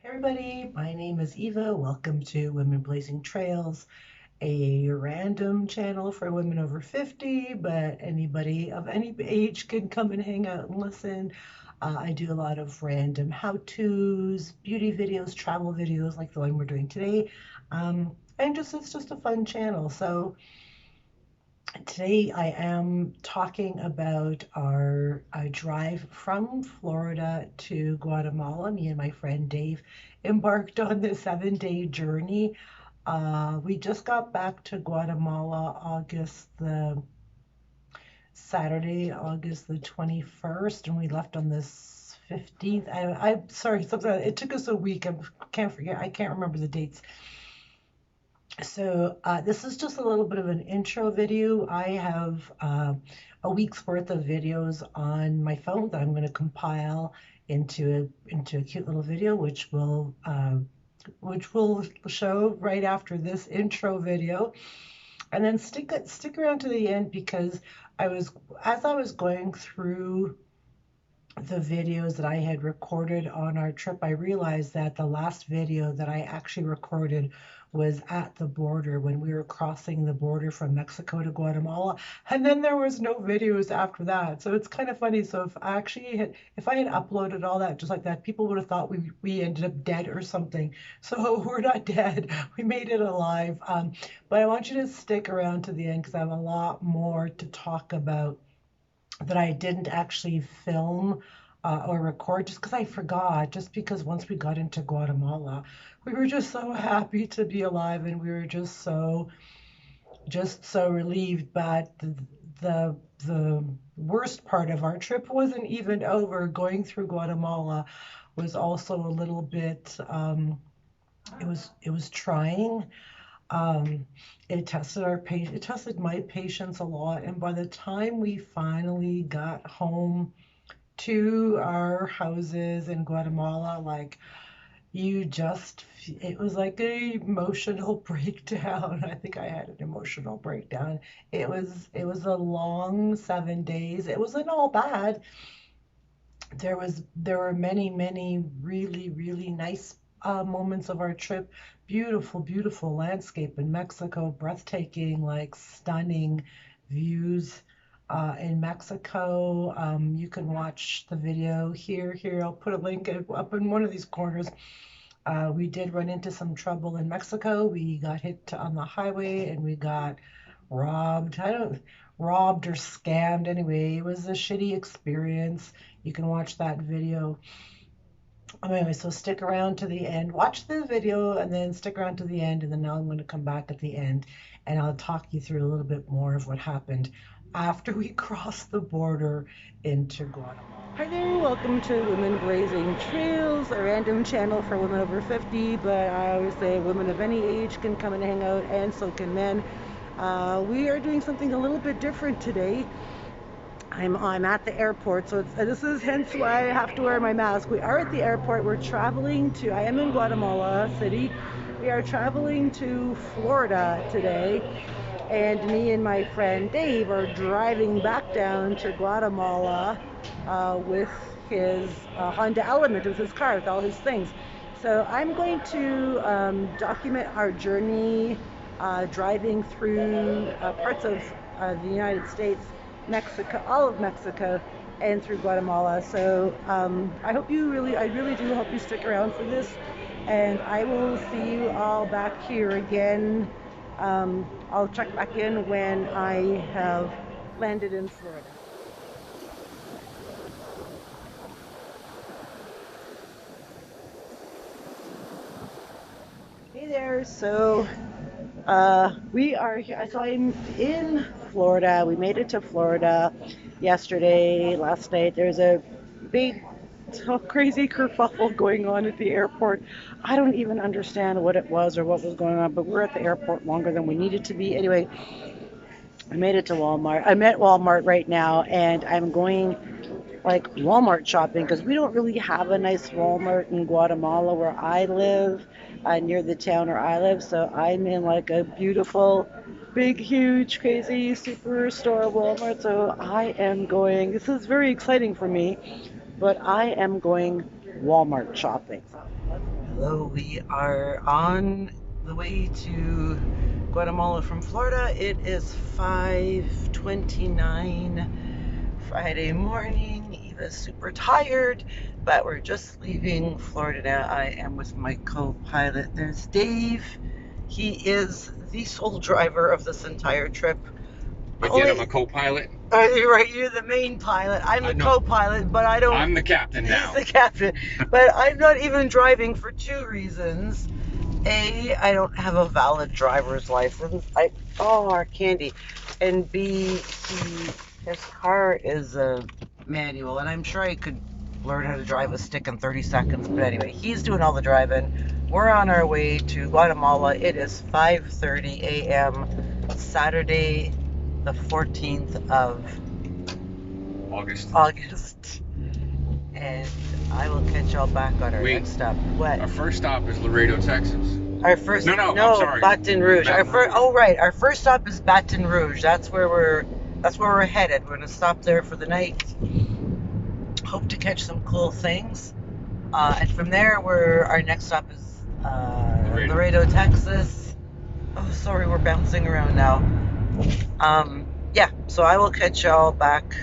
Hey everybody, my name is Eva. Welcome to Women Blazing Trails, a random channel for women over 50, but anybody of any age can come and hang out and listen. I do a lot of random how-tos, beauty videos, travel videos like the one we're doing today. And it's just a fun channel. So today I am talking about our drive from Florida to Guatemala. Me and my friend Dave embarked on this 7-day journey. We just got back to Guatemala Saturday, August the 21st, and we left on this 15th. I'm sorry, it took us a week. I can't remember the dates. So this is just a little bit of an intro video. I have a week's worth of videos on my phone that I'm going to compile into a cute little video, which will show right after this intro video. And then stick around to the end because as I was going through the videos that I had recorded on our trip, I realized that the last video that I actually recorded was at the border when we were crossing the border from Mexico to Guatemala, and then there was no videos after that. So it's kind of funny. So if I had uploaded all that just like that, people would have thought we ended up dead or something. So we're not dead. We made it alive. But I want you to stick around to the end because I have a lot more to talk about that I didn't actually film or record just because I forgot, just because once we got into Guatemala, we were just so happy to be alive and we were just so relieved. But the worst part of our trip wasn't even over. Going through Guatemala was also a little bit it was trying. um, it tested my patience a lot, and by the time we finally got home to our houses in Guatemala, like it was like an emotional breakdown. I think I had an emotional breakdown. It was a long 7 days. It wasn't all bad. There were many really nice moments of our trip. Beautiful landscape in Mexico, breathtaking, like stunning views in Mexico. You can watch the video here. I'll put a link up in one of these corners. We did run into some trouble in Mexico. We got hit on the highway and we got robbed. I don't robbed or scammed anyway. It was a shitty experience. You can watch that video. Anyway, so stick around to the end. Watch the video and then stick around to the end, and then now I'm going to come back at the end and I'll talk you through a little bit more of what happened after we crossed the border into Guatemala. Hi there, welcome to Women Blazing Trails, a random channel for women over 50, but I always say women of any age can come and hang out, and so can men. We are doing something a little bit different today. I'm at the airport, so this is hence why I have to wear my mask. We are at the airport. I am in Guatemala City. We are traveling to Florida today, and me and my friend Dave are driving back down to Guatemala with his Honda Element, with his car, with all his things. So I'm going to document our journey driving through parts of the United States, Mexico, all of Mexico, and through Guatemala. So I really do hope you stick around for this, and I will see you all back here again. I'll check back in when I have landed in Florida. Hey there. So I'm in Florida. We made it to Florida last night. There's a big, crazy kerfuffle going on at the airport. I don't even understand what it was or what was going on, but we're at the airport longer than we needed to be. Anyway, I made it to Walmart. I'm at Walmart right now, and I'm going like Walmart shopping because we don't really have a nice Walmart in Guatemala where I live, near the town where I live. So I'm in like a beautiful, big, huge, crazy superstore Walmart. So this is very exciting for me, but I am going Walmart shopping. So let's go. Hello, we are on the way to Guatemala from Florida. It is 5:29 Friday morning. Eva's super tired, but we're just leaving Florida now. I am with my co-pilot. There's Dave. He is the sole driver of this entire trip. Again, I'm a co-pilot. You're right, you're the main pilot. I'm the co-pilot, but I don't... I'm the captain now. He's the captain. But I'm not even driving for two reasons. A, I don't have a valid driver's license. Our candy. And B, his car is a manual, and I'm sure I could learn how to drive a stick in 30 seconds. But anyway, he's doing all the driving. We're on our way to Guatemala. It is 5:30 a.m. Saturday, the 14th of August. And I will catch y'all back on our next stop. What? Our first stop is Laredo, Texas. Our first No, I'm sorry. Baton Rouge. Baton Rouge. Right. Our first stop is Baton Rouge. That's where we're headed. We're gonna stop there for the night. Hope to catch some cool things. And from there, our next stop is Laredo, Texas. Oh, sorry, we're bouncing around now. Yeah, so I will catch y'all back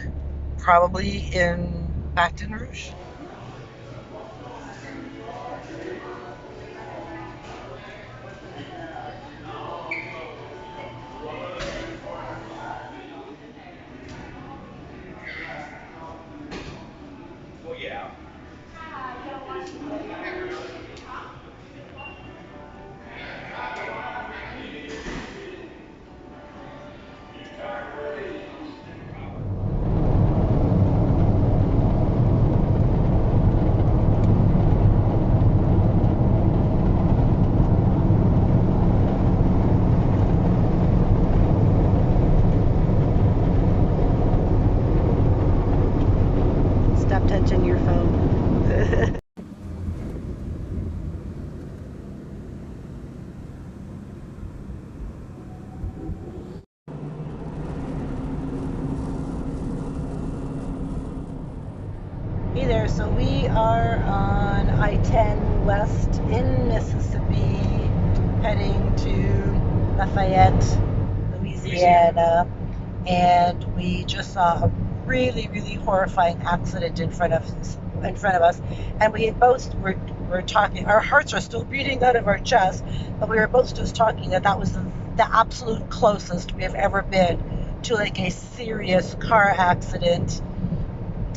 probably in Baton Rouge. Oh, yeah. Stop touching your phone. Hey there, so we are on I-10 West in Mississippi, heading to Lafayette, Louisiana, and we just saw a really, really horrifying accident in front of us, and we both were talking. Our hearts are still beating out of our chest, but we were both just talking that was the absolute closest we have ever been to like a serious car accident.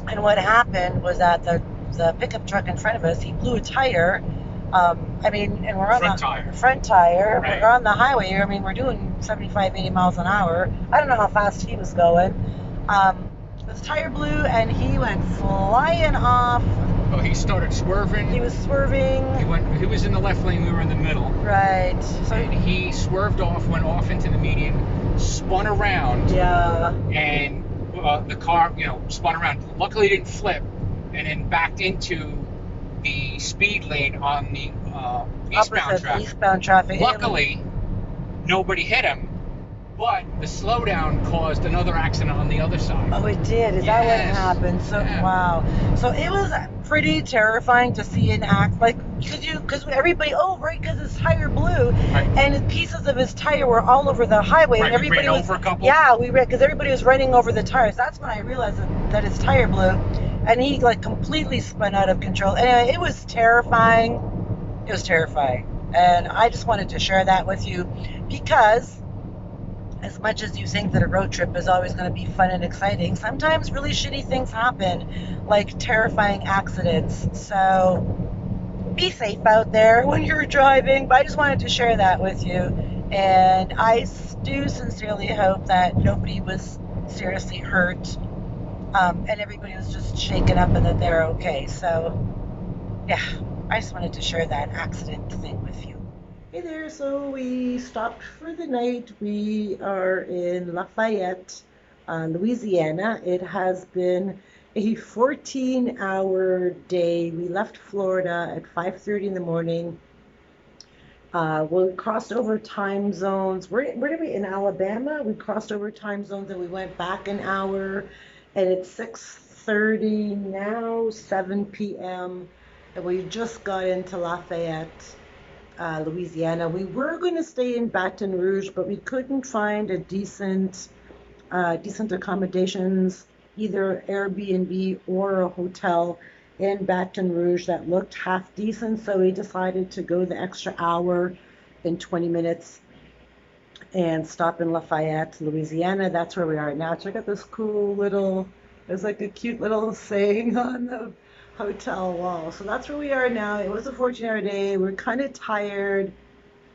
And what happened was that the pickup truck in front of us, he blew a tire. And we're on the front tire. Right. We're on the highway. We're doing 75, 80 miles an hour. I don't know how fast he was going. His tire blew and he went flying off. Oh, he started swerving. He was swerving. He was in the left lane. We were in the middle. Right. So he swerved off, went off into the median, spun around. Yeah. And the car, spun around. Luckily, it didn't flip, and then backed into the speed lane on the eastbound traffic. Luckily, nobody hit him, but the slowdown caused another accident on the other side. Oh, it did? Is that what happened? So, yeah. Wow. So it was pretty terrifying to see an act like, because everybody, because his tire blew, right. And pieces of his tire were all over the highway. Right, And everybody ran over a couple? Yeah, because everybody was running over the tires. That's when I realized that his tire blew, and he completely spun out of control. Anyway, it was terrifying. It was terrifying. And I just wanted to share that with you because as much as you think that a road trip is always going to be fun and exciting, sometimes really shitty things happen, like terrifying accidents. So be safe out there when you're driving. But I just wanted to share that with you. And I do sincerely hope that nobody was seriously hurt, and everybody was just shaken up and that they're okay. So, yeah, I just wanted to share that accident thing with you. Hey there, so we stopped for the night. We are in Lafayette, Louisiana. It has been a 14-hour day. We left Florida at 5:30 in the morning. We crossed over time zones. Where did we, in Alabama? We crossed over time zones and we went back an hour. And it's 6:30 now, 7 p.m. We just got into Lafayette, Louisiana. We were going to stay in Baton Rouge, but we couldn't find a decent accommodations, either Airbnb or a hotel in Baton Rouge that looked half decent. So we decided to go the extra hour and 20 minutes and stop in Lafayette, Louisiana. That's where we are now. Check out this cool little, there's like a cute little saying on the hotel wall. So that's where we are now. It was a 14-hour day. We're kind of tired.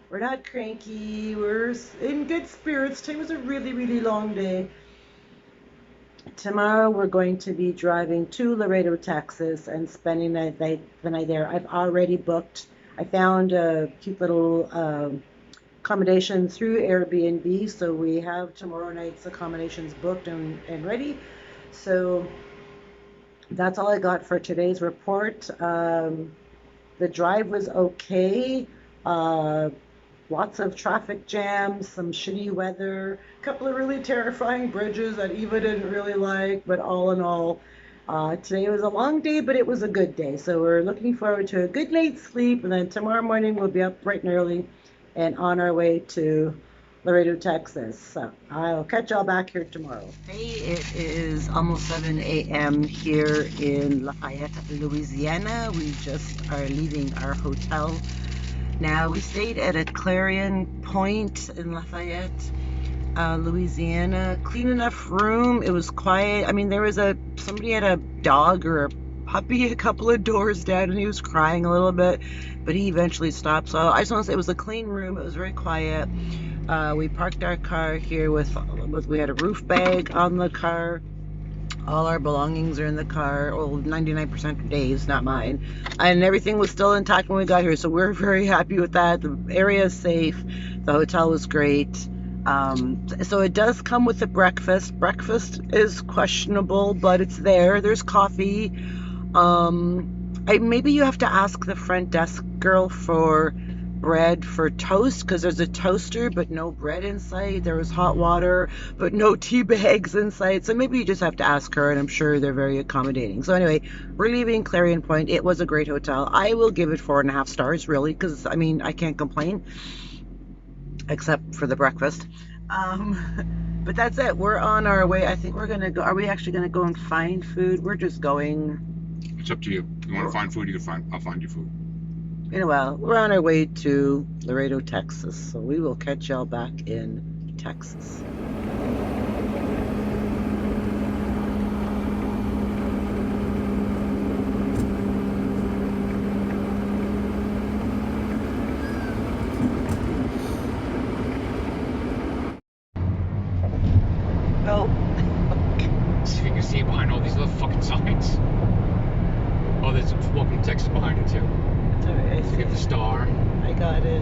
We're not cranky. We're in good spirits. Today was a really, really long day. Tomorrow we're going to be driving to Laredo, Texas, and spending the night there. I've already booked. I found a cute little accommodation through Airbnb, so we have tomorrow night's accommodations booked and ready. So that's all I got for today's report. The drive was okay. Uh, Lots of traffic jams, some shitty weather, a couple of really terrifying bridges that Eva didn't really like, but all in all, today was a long day, but it was a good day. So we're looking forward to a good night's sleep, and then tomorrow morning we'll be up bright and early and on our way to Laredo, Texas. So I'll catch y'all back here tomorrow. Hey, it is almost 7 a.m. here in Lafayette, Louisiana. We just are leaving our hotel now. We stayed at a Clarion Point in Lafayette, Louisiana. Clean enough room. It was quiet. I mean, somebody had a dog or a puppy a couple of doors down, and he was crying a little bit, but he eventually stopped. So I just want to say it was a clean room. It was very quiet. We parked our car here we had a roof bag on the car. All our belongings are in the car. Well, 99% of days, not mine. And everything was still intact when we got here, so we're very happy with that. The area is safe. The hotel was great. So it does come with a breakfast. Breakfast is questionable, but it's there. There's coffee. Maybe you have to ask the front desk girl for bread for toast, because there's a toaster but no bread inside. There was hot water but no tea bags inside. So maybe you just have to ask her, and I'm sure they're very accommodating. So anyway, we're leaving Clarion Point. It was a great hotel. I will give it 4.5 stars, really, because I mean, I can't complain except for the breakfast. But that's it. We're on our way. I think we're gonna go. Are we actually gonna go and find food? We're just going. It's up to you. You want to find food, I'll find you food. Well, we're on our way to Laredo, Texas, so we will catch y'all back in Texas. Oh, See if you can see behind all these little fucking signs. Oh, there's welcome to Texas behind it too. it's all right. You get the star. I got it.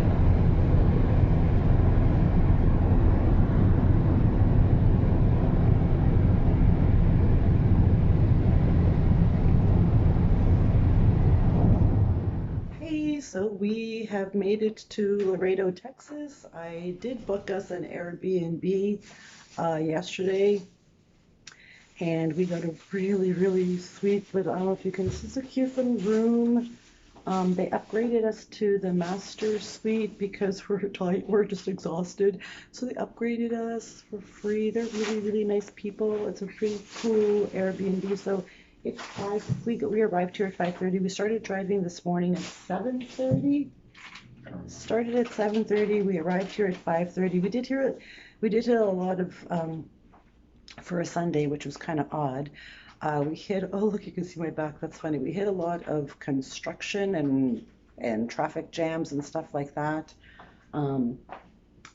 Hey, so we have made it to Laredo, Texas. I did book us an Airbnb yesterday, and we got a really, really sweet, but I don't know if you can, this is a cute little room. They upgraded us to the master suite because we're tight, we're just exhausted. So they upgraded us for free. They're really, really nice people. It's a pretty cool Airbnb. So we arrived here at 5:30. We started driving this morning at 7:30. Started at 7:30. We arrived here at 5:30. We did hear a lot of for a Sunday, which was kind of odd. We hit, oh, look, you can see my back. That's funny. We hit a lot of construction and traffic jams and stuff like that. Um,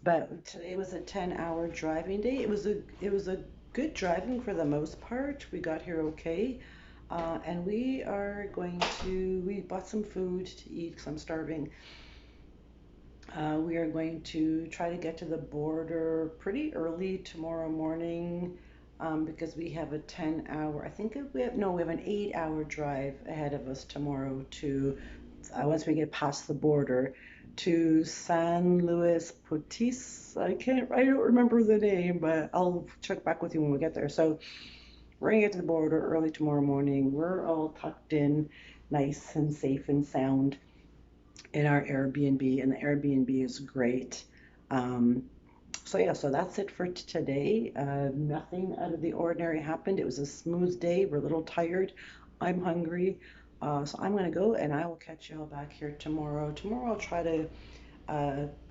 but today was a 10-hour driving day. It was a good driving for the most part. We got here okay. And we bought some food to eat because I'm starving. We are going to try to get to the border pretty early tomorrow morning, because we have a 10-hour, I think we have an 8-hour drive ahead of us tomorrow to, once we get past the border, to San Luis Potosi. I don't remember the name, but I'll check back with you when we get there. So we're gonna get to the border early tomorrow morning. We're all tucked in, nice and safe and sound in our Airbnb, and the Airbnb is great. So yeah, so that's it for today. Nothing out of the ordinary happened. It was a smooth day. We're a little tired. I'm hungry. So I'm gonna go, and I will catch y'all back here tomorrow. Tomorrow I'll try to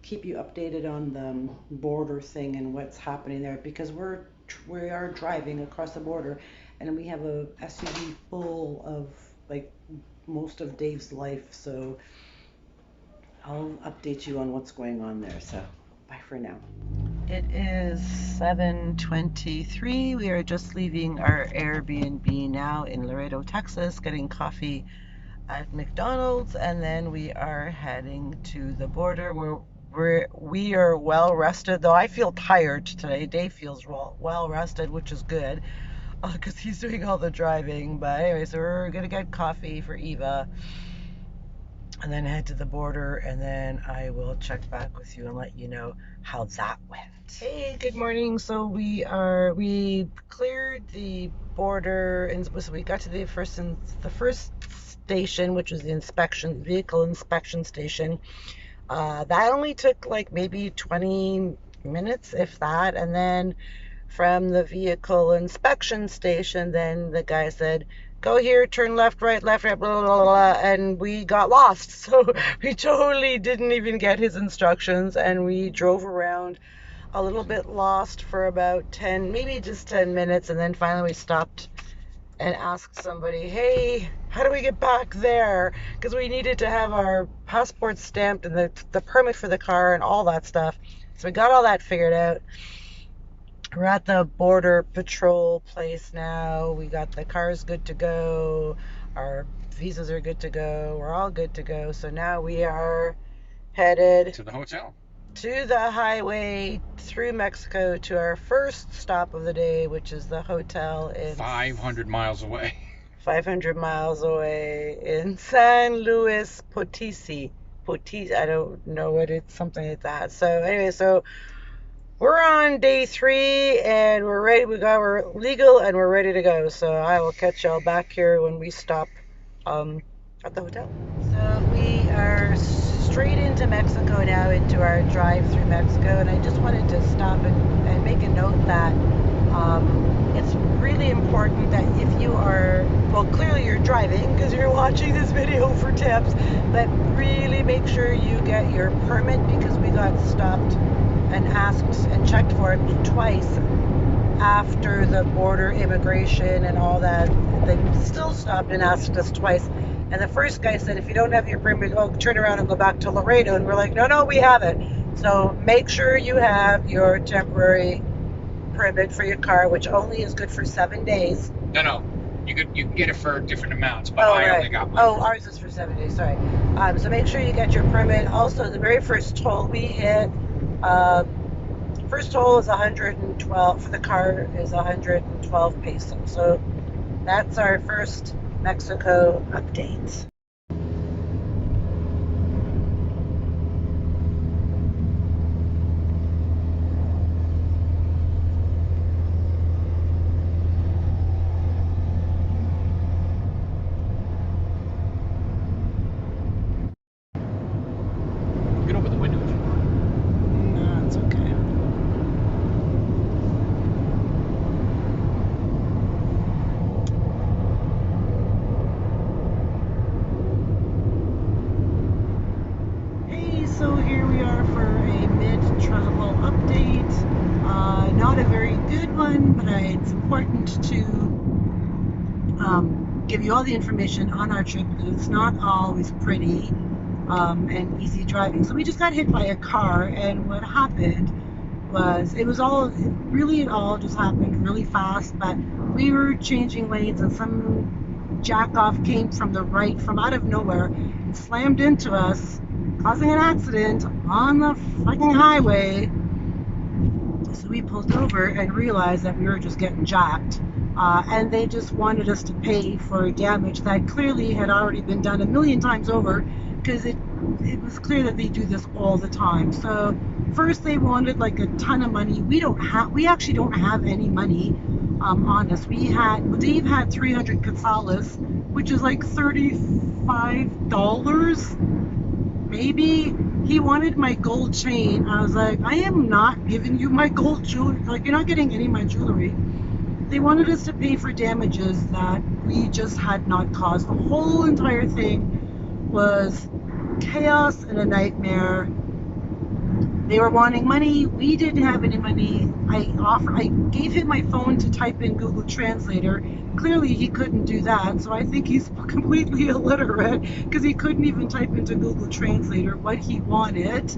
keep you updated on the border thing and what's happening there, because we are driving across the border, and we have a SUV full of like most of Dave's life. So I'll update you on what's going on there. So bye for now. It is 7:23. We are just leaving our Airbnb now in Laredo, Texas, getting coffee at McDonald's, and then we are heading to the border. We are well rested, though I feel tired today. Dave feels well rested, which is good because he's doing all the driving. But anyway, so we're gonna get coffee for Eva and then head to the border, and then I will check back with you and let you know how that went. Hey, good morning. So we cleared the border, and so we got to the first station, which was the vehicle inspection station. That only took like maybe 20 minutes, if that. And then from the vehicle inspection station, then the guy said, go here, turn left, right, blah, blah, blah, blah, and we got lost. So we totally didn't even get his instructions, and we drove around a little bit lost for about 10, maybe just 10 minutes, and then finally we stopped and asked somebody, hey, how do we get back there? Because we needed to have our passport stamped and the permit for the car and all that stuff. So we got all that figured out. We're at the border patrol place now. We got the cars good to go. Our visas are good to go. We're all good to go. So now we are headed To the hotel. To the highway through Mexico to our first stop of the day, which is the hotel in 500 miles away. 500 miles away in San Luis Potosi. I don't know what it's, something like that. So anyway, so we're on day 3 and we're ready. We're legal and we're ready to go. So I will catch y'all back here when we stop at the hotel. So we are straight into Mexico now, into our drive through Mexico, and I just wanted to stop and make a note that it's really important that if you are, well, clearly you're driving because you're watching this video for tips, but really make sure you get your permit, because we got stopped and asked and checked for it twice after the border immigration and all that. They still stopped and asked us twice. And the first guy said, if you don't have your permit, turn around and go back to Laredo. And we're like, no, we haven't. So make sure you have your temporary permit for your car, which only is good for 7 days. No. You can get it for different amounts, but I only got one. Oh, ours is for 7 days, sorry. So make sure you get your permit. Also, the very first toll we hit, first toll is 112, for the car is 112 pesos. So that's our first Mexico update. Get over the window. No, it's okay. So here we are for a mid-travel update. Not a very good one, but it's important to give you all the information on our trip, because it's not always pretty and easy driving. So we just got hit by a car, and what happened was it all just happened really fast, but we were changing lanes and some jack-off came from the right, from out of nowhere, and slammed into us, causing an accident on the fucking highway. So we pulled over and realized that we were just getting jacked. And they just wanted us to pay for damage that clearly had already been done a million times over, because it was clear that they do this all the time. So first they wanted like a ton of money. We actually don't have any money on us. Dave had 300 quetzales, which is like $35 $35, maybe. He wanted my gold chain. I was like, I am not giving you my gold jewelry. Like, you're not getting any of my jewelry. They wanted us to pay for damages that we just had not caused. The whole entire thing was chaos and a nightmare. They were wanting money. We didn't have any money. I gave him my phone to type in Google Translator. Clearly, he couldn't do that. So I think he's completely illiterate because he couldn't even type into Google Translator what he wanted.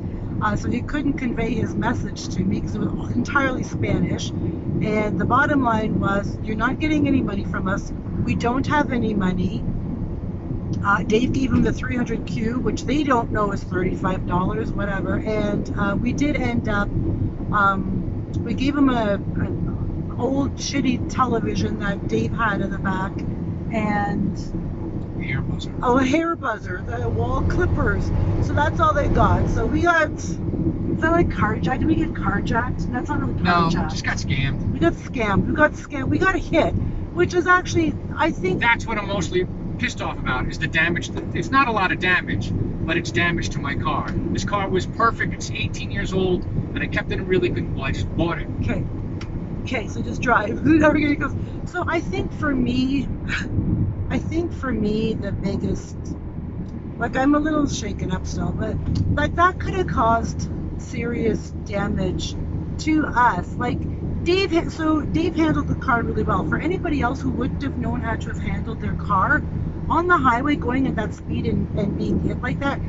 So he couldn't convey his message to me because it was entirely Spanish. And the bottom line was, you're not getting any money from us. We don't have any money. Dave gave him the 300Q, which they don't know is $35, whatever. And we did end up, we gave him an old shitty television that Dave had in the back, and Hair buzzer. a hair buzzer, the wall clippers. So that's all they got. So we got, is that like carjacked? Did we get carjacked? That's not really No, carjacked. just got scammed. We got scammed. We got hit, which is actually, I think, That's what I'm mostly pissed off about, is the damage. It's not a lot of damage, but it's damage to my car. This car was perfect. It's 18 years old, and I kept it in really good. Well, I just bought it. Okay, so just drive. Whoever goes. So I think for me, the biggest, like, I'm a little shaken up still, but like, that could have caused serious damage to us. Like, Dave handled the car really well. For anybody else who wouldn't have known how to have handled their car on the highway going at that speed and being hit like that,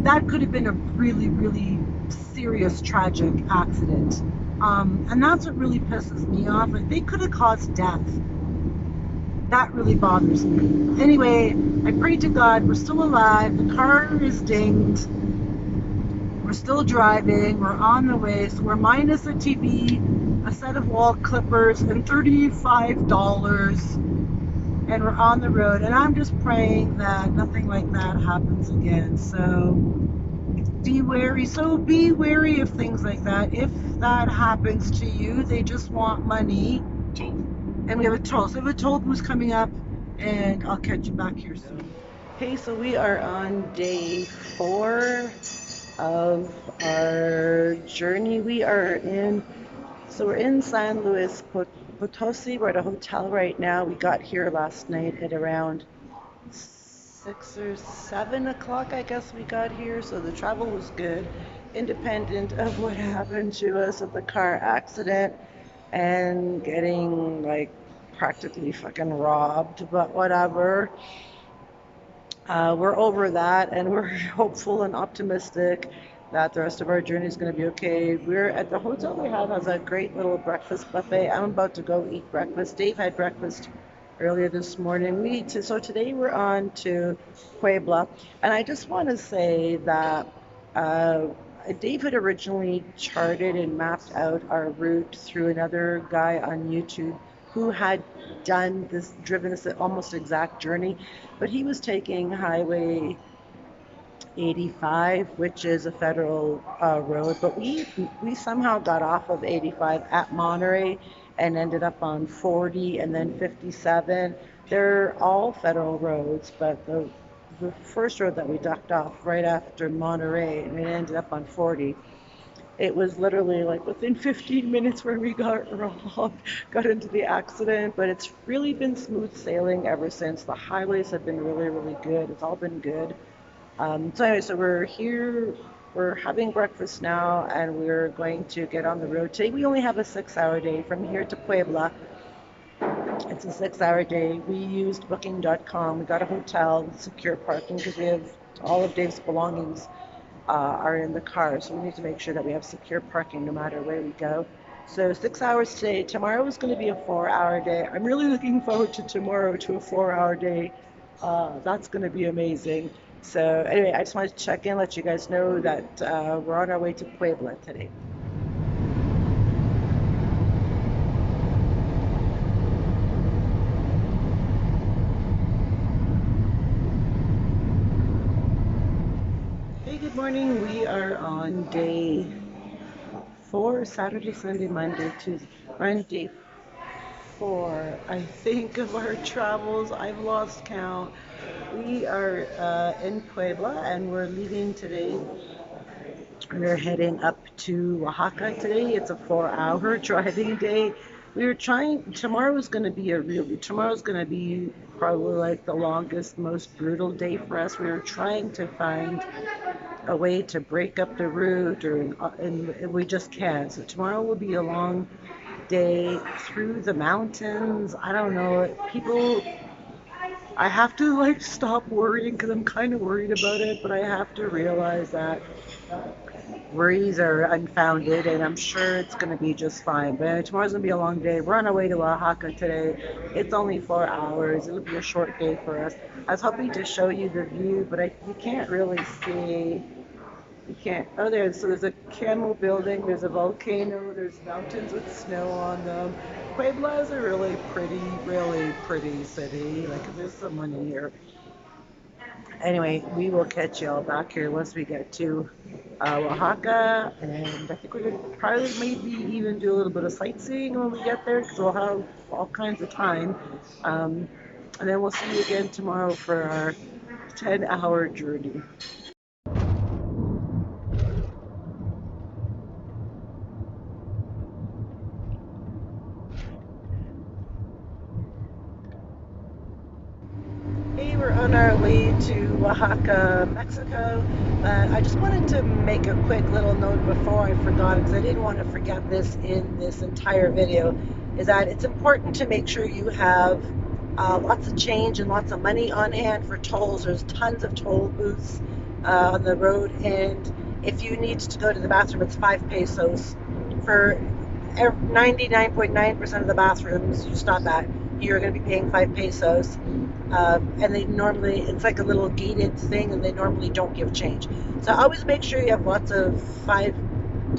that could have been a really, really serious, tragic accident. And that's what really pisses me off. Like, they could have caused death. That really bothers me. Anyway, I pray to God we're still alive. The car is dinged. We're still driving. We're on the way. So we're minus a TV, a set of wall clippers, and $35. And we're on the road. And I'm just praying that nothing like that happens again. So be wary. So be wary of things like that. If that happens to you, they just want money. Toll. And we have a toll. So we have a toll booth coming up, and I'll catch you back here soon. Okay, so we are on day 4 of our journey. We're in San Luis Potosi. We're at a hotel right now. We got here last night at around 6 or 7 o'clock, I guess we got here. So the travel was good, independent of what happened to us at the car accident and getting like practically fucking robbed, but whatever. We're over that, and we're hopeful and optimistic that the rest of our journey is going to be okay. We're at the hotel we have has a great little breakfast buffet. I'm about to go eat breakfast. Dave had breakfast earlier this morning. So today we're on to Puebla, and I just want to say that Dave had originally charted and mapped out our route through another guy on YouTube who had driven this almost exact journey, but he was taking Highway 85, which is a federal road, but we somehow got off of 85 at Monterrey and ended up on 40 and then 57. They're all federal roads, but the first road that we ducked off right after Monterrey, and it ended up on 40. It was literally like within 15 minutes where we got robbed, got into the accident, but it's really been smooth sailing ever since. The highways have been really, really good. It's all been good. So anyway, so we're here, we're having breakfast now, and we're going to get on the road. Today we only have a 6-hour day from here to Puebla. It's a 6-hour day. We used booking.com. We got a hotel, secure parking, because we have all of Dave's belongings are in the car, so we need to make sure that we have secure parking no matter where we go. So 6 hours today. Tomorrow is going to be a 4-hour day. I'm really looking forward to tomorrow, to a 4-hour day. That's going to be amazing. So anyway, I just wanted to check in, let you guys know that we're on our way to Puebla today. Good morning. We are on day 4, Saturday, Sunday, Monday, Tuesday. We're on day 4, I think, of our travels. I've lost count. We are in Puebla and we're leaving today. We're heading up to Oaxaca today. It's a 4-hour driving day. We were trying, tomorrow's going to be tomorrow's going to be probably like the longest, most brutal day for us. We were trying to find a way to break up the route, and we just can't. So tomorrow will be a long day through the mountains. I don't know. I have to like stop worrying because I'm kind of worried about it, but I have to realize that worries are unfounded, and I'm sure it's going to be just fine. But tomorrow's going to be a long day. We're on our way to Oaxaca today. It's only 4 hours. It'll be a short day for us. I was hoping to show you the view, but you can't really see. You can't. Oh, there's a camel building. There's a volcano. There's mountains with snow on them. Puebla is a really pretty city. Like there's some money here. Anyway, we will catch y'all back here once we get to Oaxaca, and I think we're gonna probably maybe even do a little bit of sightseeing when we get there because we'll have all kinds of time. And then we'll see you again tomorrow for our 10-hour journey. Hey, we're on our way to Oaxaca, Mexico. I just wanted to make a quick little note before I forgot, because I didn't want to forget this in this entire video, is that it's important to make sure you have lots of change and lots of money on hand for tolls. There's tons of toll booths on the road, and if you need to go to the bathroom, it's 5 pesos. For 99.9% of the bathrooms you stop at, you're going to be paying 5 pesos. And they normally, it's like a little gated thing, and they normally don't give change. So always make sure you have lots of five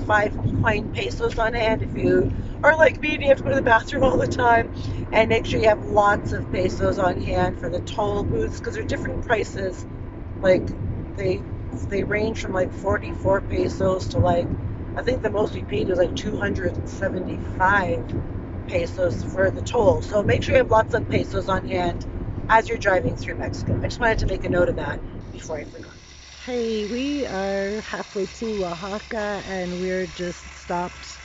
coin pesos on hand if you are like me and you have to go to the bathroom all the time. And make sure you have lots of pesos on hand for the toll booths, because they're different prices. Like they range from like 44 pesos to like, I think the most we paid was like 275 pesos for the toll. So make sure you have lots of pesos on hand as you're driving through Mexico. I just wanted to make a note of that before I forgot. Hey, we are halfway to Oaxaca and we're just stopped.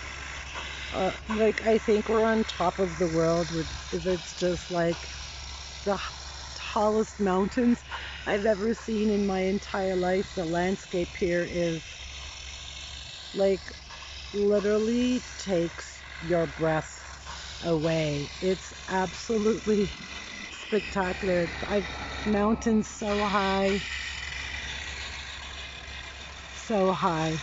Like I think we're on top of the world. It's just like the tallest mountains I've ever seen in my entire life. The landscape here is like literally takes your breath away. It's absolutely spectacular. Mountains so high, so high.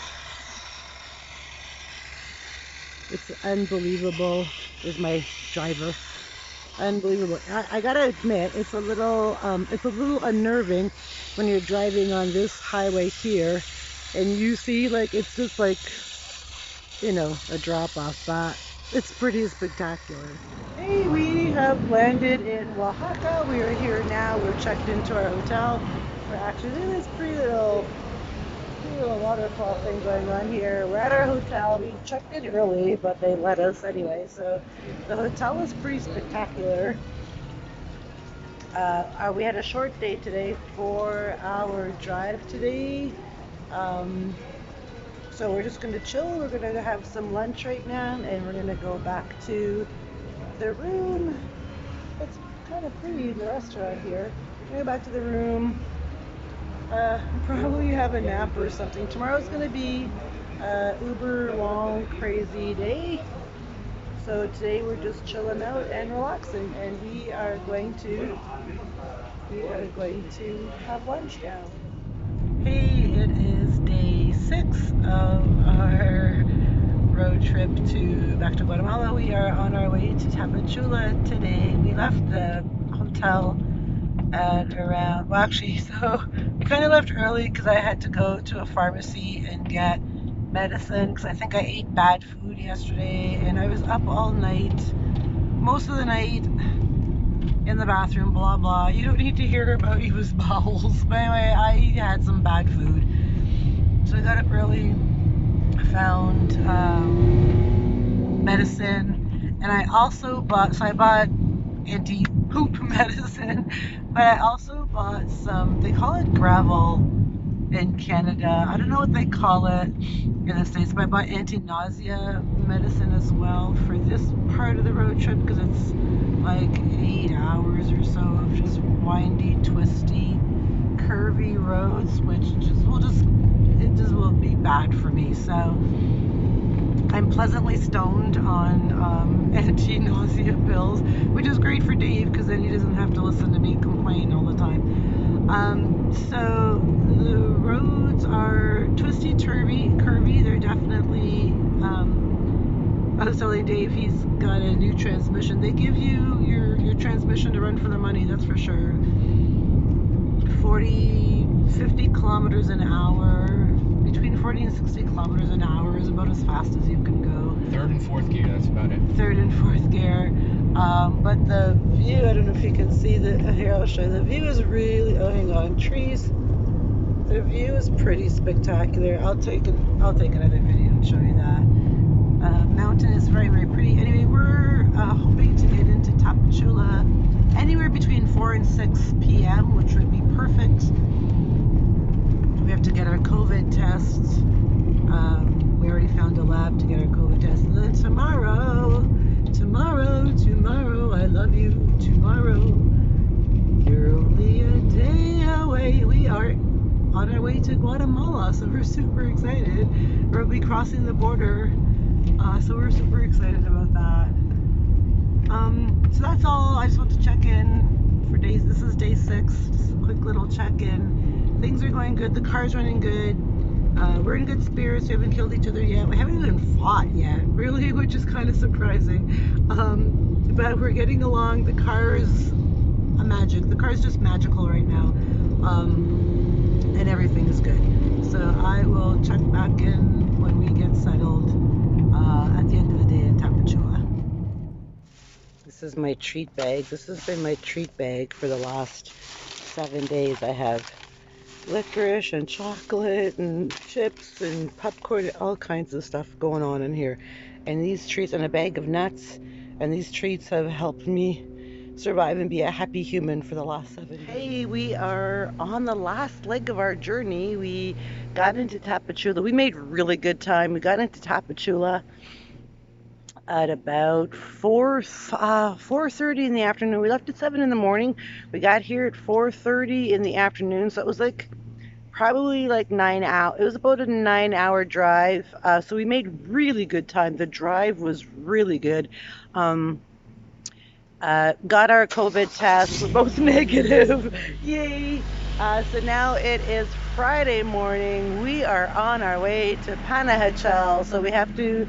It's unbelievable. There's my driver. Unbelievable. I gotta admit, it's a little unnerving when you're driving on this highway here, and you see like it's just like, you know, a drop off, but it's pretty spectacular. Hey, we have landed in Oaxaca. We are here now. We're checked into our hotel. We're actually in this pretty little waterfall thing going on here. We're at our hotel. We checked in early, but they let us anyway. So the hotel is pretty spectacular. We had a short day today, 4-hour drive today. So we're just going to chill. We're going to have some lunch right now, and we're going to go back to the room. It's kind of pretty, the restaurant here. Go back to the room. Probably have a nap or something. Tomorrow's going to be uber long, crazy day. So today we're just chilling out and relaxing, and we are going to have lunch now. Hey, it is day 6 of our road trip back to Guatemala. We are on our way to Tapachula today. We left the hotel at around, well actually, so we kind of left early because I had to go to a pharmacy and get medicine because I think I ate bad food yesterday, and I was up all night, most of the night in the bathroom, blah blah. You don't need to hear about Eva's bowels. But anyway, I had some bad food, so I got up early, found medicine, and I also bought anti-poop medicine, But I also bought some, they call it gravel in Canada. I don't know what they call it in the States, but I bought anti-nausea medicine as well for this part of the road trip because it's like 8 hours or so of just windy, twisty, curvy roads, which it just will be bad for me. So I'm pleasantly stoned on anti-nausea pills, which is great for Dave because then he doesn't have to listen to me complain all the time. So the roads are twisty, curvy. They're definitely. I was telling Dave he's got a new transmission. They give you your transmission to run for the money, that's for sure. 50 kilometers an hour, between 40 and 60 kilometers an hour is about as fast as you can go. Third and fourth gear, that's about it. Third and fourth gear. But the view, I don't know if you can see here I'll show you. The view is really, oh hang on, trees. The view is pretty spectacular. I'll take another video and show you that. Mountain is very, very pretty. Anyway, we're hoping to get into Tapachula anywhere between 4 and 6 p.m., which would be perfect. We have to get our COVID tests. We already found a lab to get our COVID test. And then tomorrow, I love you, tomorrow. You're only a day away. We are on our way to Guatemala, so we're super excited. We'll be crossing the border, so we're super excited about that. So that's all. I just want to check in for days. This is day 6. Just a quick little check-in. Things are going good. The car's running good. We're in good spirits. We haven't killed each other yet. We haven't even fought yet, really, which is kind of surprising. But we're getting along. The car is a magic. The car is just magical right now. And everything is good. So I will check back in when we get settled at the end of the day in Tapachula. This is my treat bag. This has been my treat bag for the last 7 days. I have licorice and chocolate and chips and popcorn, all kinds of stuff going on in here. And these treats, and a bag of nuts, and these treats have helped me survive and be a happy human for the last 7 days. Hey, we are on the last leg of our journey. We got into Tapachula. We made really good time. We got into Tapachula at about 4:30 in the afternoon. We left at 7 in the morning. We got here at 4:30 in the afternoon. So it was like probably like 9 hours. It was about a 9-hour drive. So we made really good time. The drive was really good. Got our COVID tests. We're both negative. Yay! So now it is Friday morning. We are on our way to Panajachel. So we have to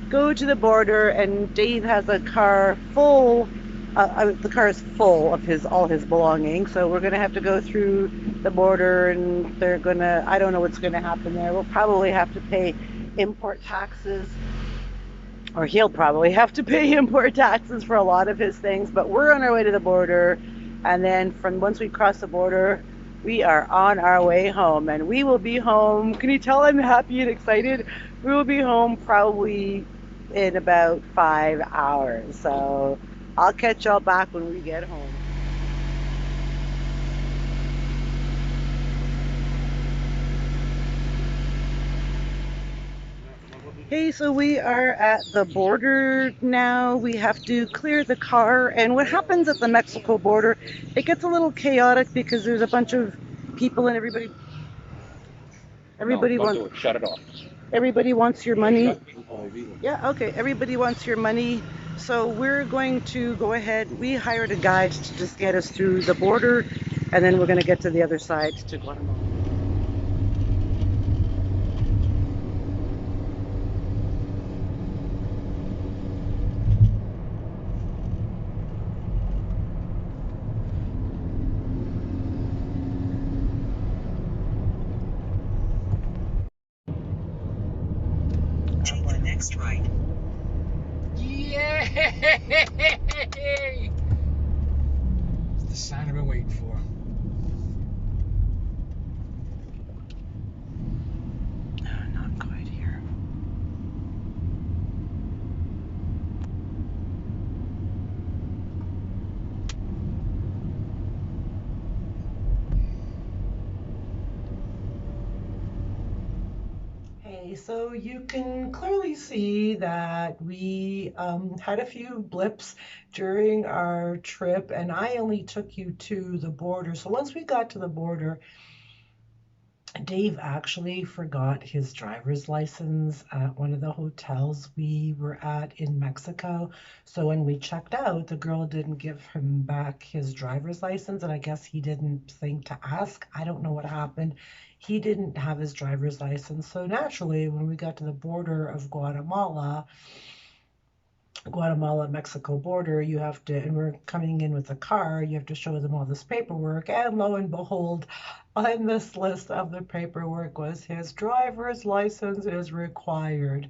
go to the border, and Dave has a car full. The car is full of all his belongings. So we're gonna have to go through the border, and I don't know what's gonna happen there. We'll probably have to pay import taxes. Or he'll probably have to pay import taxes for a lot of his things, but we're on our way to the border, and then once we cross the border, we are on our way home, and we will be home. Can you tell I'm happy and excited? We will be home probably in about 5 hours, so I'll catch y'all back when we get home. Hey, so we are at the border now. We have to clear the car, and what happens at the Mexico border, it gets a little chaotic because there's a bunch of people and everybody wants, shut it off. Everybody wants your money. Yeah, okay, everybody wants your money. So we're going to go ahead. We hired a guide to just get us through the border, and then we're going to get to the other side to Guatemala. Take the next right. Yay! It's the sign I've been waiting for. Not quite here. So you can clearly see that we had a few blips during our trip, and I only took you to the border. So once we got to the border, Dave actually forgot his driver's license at one of the hotels we were at in Mexico. So when we checked out, the girl didn't give him back his driver's license, and I guess he didn't think to ask. I don't know what happened. He didn't have his driver's license. So naturally, when we got to the border of Guatemala-Mexico border, you have to, and we're coming in with a car, you have to show them all this paperwork. And lo and behold, on this list of the paperwork was his driver's license is required.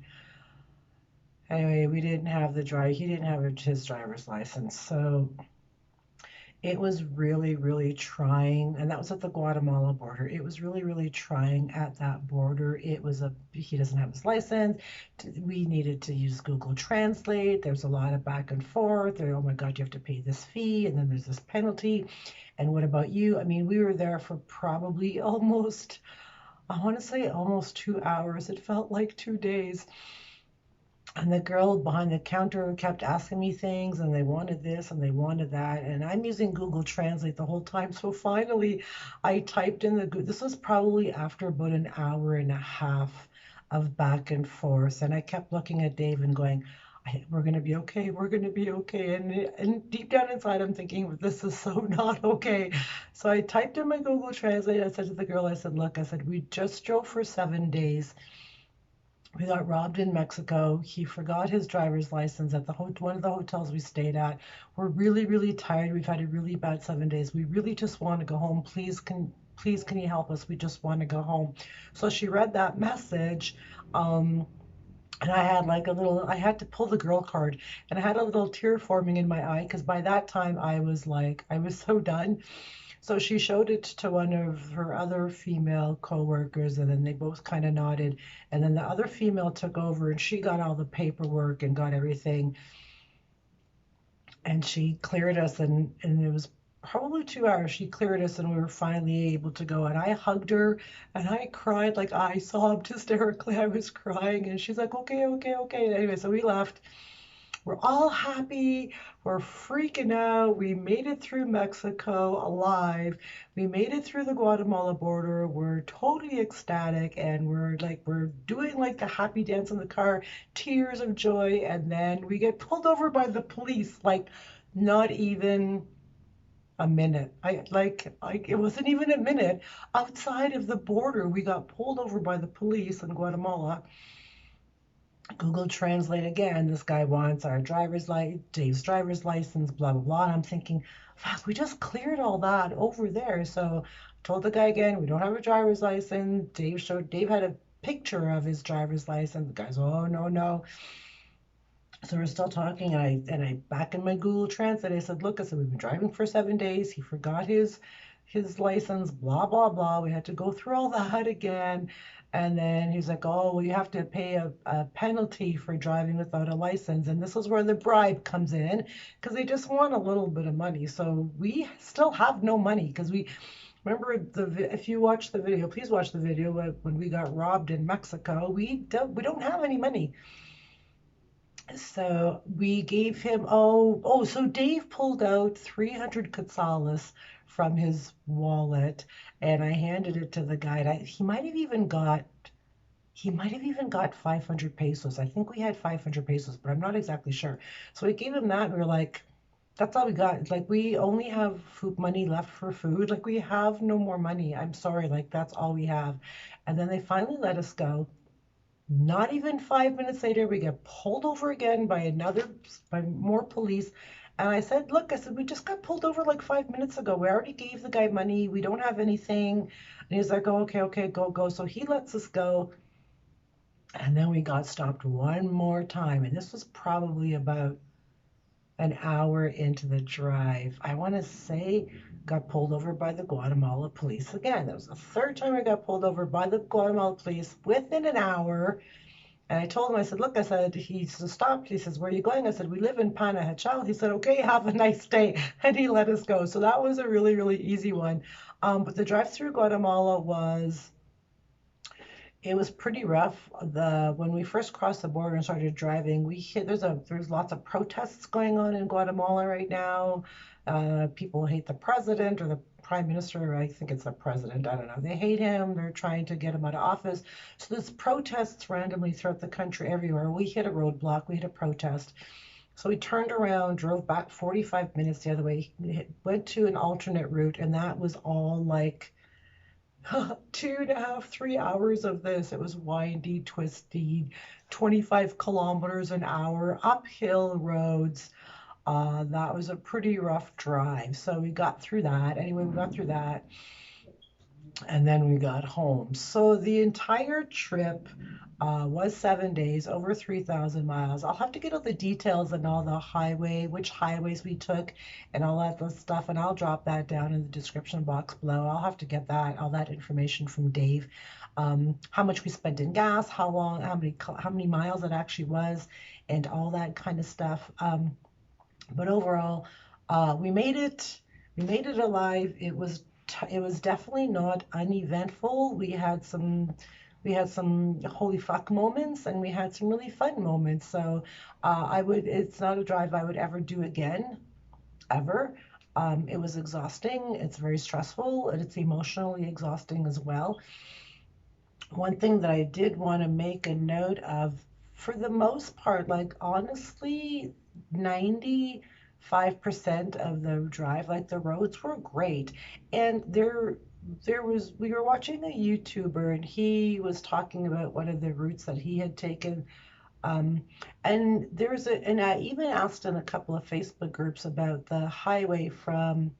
Anyway, he didn't have his driver's license. So it was really, really trying, and that was at the Guatemala border. It was really, really trying at that border. He doesn't have his license. We needed to use Google Translate. There's a lot of back and forth. Oh my God, you have to pay this fee, and then there's this penalty. And what about you? I mean, we were there for probably almost 2 hours. It felt like 2 days. And the girl behind the counter kept asking me things, and they wanted this and they wanted that. And I'm using Google Translate the whole time. So finally, I typed in this was probably after about an hour and a half of back and forth. And I kept looking at Dave and going, we're going to be okay. We're going to be okay. And deep down inside, I'm thinking, this is so not okay. So I typed in my Google Translate. I said to the girl, I said, look, we just drove for 7 days. We got robbed in Mexico. He forgot his driver's license at one of the hotels we stayed at. We're really, really tired. We've had a really bad 7 days. We really just want to go home. Please, can you help us? We just want to go home. So she read that message. And I had I had to pull the girl card, and I had a little tear forming in my eye because by that time I was so done. So she showed it to one of her other female coworkers, and then they both kind of nodded. And then the other female took over, and she got all the paperwork and got everything. And she cleared us, and it was probably 2 hours. She cleared us, and we were finally able to go. And I hugged her, and I cried, I sobbed hysterically. I was crying, and she's like, okay, okay, okay. Anyway, so we left. We're all happy. We're freaking out. We made it through Mexico alive. We made it through the Guatemala border. We're totally ecstatic, and we're doing the happy dance in the car, tears of joy. And then we get pulled over by the police, not even a minute. It wasn't even a minute. Outside of the border, we got pulled over by the police in Guatemala. Google Translate again. This guy wants Dave's driver's license, blah, blah, blah. And I'm thinking, fuck, we just cleared all that over there. So I told the guy again, we don't have a driver's license. Dave had a picture of his driver's license. The guy's, oh, no. So we're still talking, and I back in my Google Translate, I said, look, we've been driving for 7 days. He forgot his license, blah, blah, blah. We had to go through all that again. And then he's like, oh, well, you have to pay a penalty for driving without a license. And this is where the bribe comes in, because they just want a little bit of money. So we still have no money, because remember, if you watch the video, please watch the video when we got robbed in Mexico. We don't have any money. So we gave him, so Dave pulled out 300 quetzales from his wallet, and I handed it to the guy. He might have even got 500 pesos. I think we had 500 pesos, but I'm not exactly sure. So we gave him that, and we were like, that's all we got. We only have money left for food. We have no more money. I'm sorry. That's all we have. And then they finally let us go. Not even 5 minutes later, we get pulled over again by more police. And I said, look, we just got pulled over 5 minutes ago. We already gave the guy money. We don't have anything. And he's like, oh, okay, go. So he lets us go. And then we got stopped one more time. And this was probably about an hour into the drive. I want to say got pulled over by the Guatemala police again. That was the third time I got pulled over by the Guatemala police within an hour. And I told him, I said, look, he stopped. He says, where are you going? I said, we live in Panajachel. He said, okay, have a nice day. And he let us go. So that was a really, really easy one. But the drive through Guatemala It was pretty rough. When we first crossed the border and started driving, we hit there's lots of protests going on in Guatemala right now. People hate the president or the prime minister. I think it's the president. I don't know. They hate him. They're trying to get him out of office. So there's protests randomly throughout the country everywhere. We hit a roadblock. We hit a protest. So we turned around, drove back 45 minutes the other way, went to an alternate route, and that was all like 2.5, 3 hours of this. It was windy, twisty, 25 kilometers an hour, uphill roads. That was a pretty rough drive. So we got through that. Anyway, we got through that and then we got home. So the entire trip was 7 days, over 3,000 miles. I'll have to get all the details and all the which highways we took and all that stuff, and I'll drop that down in the description box below. I'll have to get all that information from Dave. How much we spent in gas, how long, how many miles it actually was, and all that kind of stuff. But overall, we made it. We made it alive. It was definitely not uneventful. We had some holy fuck moments, and we had some really fun moments. So it's not a drive I would ever do again, ever. It was exhausting. It's very stressful, and it's emotionally exhausting as well. One thing that I did want to make a note of, for the most part, like honestly, 95% of the drive, like the roads were great. And we were watching a YouTuber and he was talking about one of the routes that he had taken. Um, and I even asked in a couple of Facebook groups about the highway from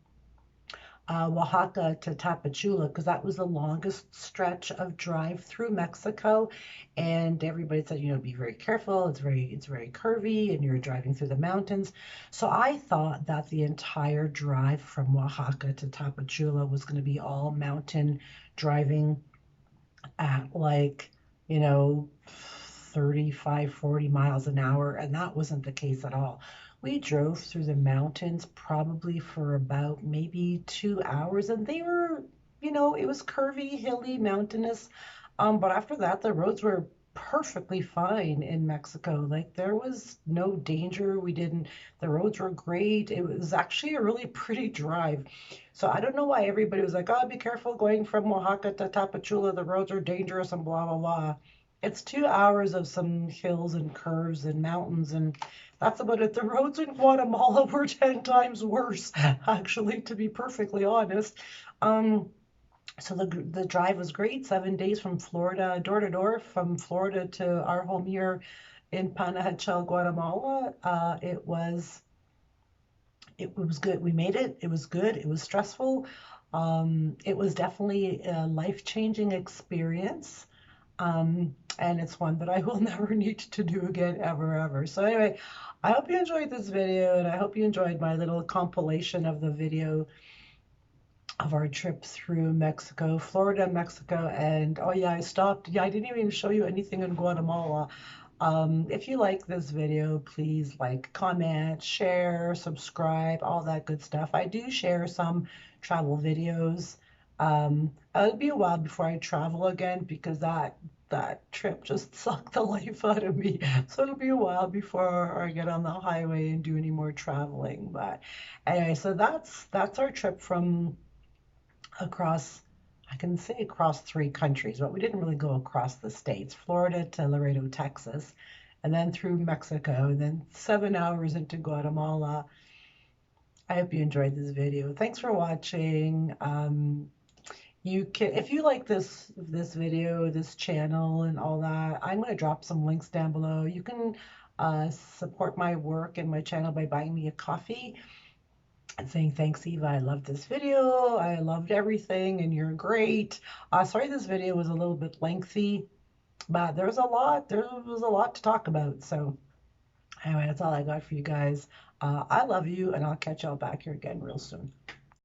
Oaxaca to Tapachula, because that was the longest stretch of drive through Mexico. And everybody said, be very careful. It's very curvy, and you're driving through the mountains. So I thought that the entire drive from Oaxaca to Tapachula was going to be all mountain driving at like, you know, 35, 40 miles an hour, and that wasn't the case at all. We drove through the mountains probably for about maybe 2 hours, and it was curvy, hilly, mountainous. But after that, the roads were perfectly fine in Mexico. Like there was no danger. The roads were great. It was actually a really pretty drive. So I don't know why everybody was like, oh, be careful going from Oaxaca to Tapachula. The roads are dangerous and blah, blah, blah. It's 2 hours of some hills and curves and mountains, and that's about it. The roads in Guatemala were 10 times worse, actually, to be perfectly honest. Um, so the drive was great. 7 days from Florida, door to door, from Florida to our home here in Panajachel, Guatemala. It was good. We made it. It was good. It was stressful. It was definitely a life-changing experience. And it's one that I will never need to do again, ever, ever. So anyway, I hope you enjoyed this video, and I hope you enjoyed my little compilation of the video of our trip through Mexico, Florida, Mexico, and oh yeah, I stopped. Yeah, I didn't even show you anything in Guatemala. If you like this video, please like, comment, share, subscribe, all that good stuff. I do share some travel videos. It'll be a while before I travel again, because that trip just sucked the life out of me. So it'll be a while before I get on the highway and do any more traveling. But anyway, so that's our trip from across, I can say across 3 countries, but we didn't really go across the states. Florida to Laredo, Texas, and then through Mexico, and then 7 hours into Guatemala. I hope you enjoyed this video. Thanks for watching. If you like this video, this channel, and all that, I'm going to drop some links down below. You can support my work and my channel by buying me a coffee and saying, thanks, Eva, I loved this video, I loved everything, and you're great. Sorry this video was a little bit lengthy, but there was a lot to talk about. So anyway, that's all I got for you guys. I love you, and I'll catch y'all back here again real soon.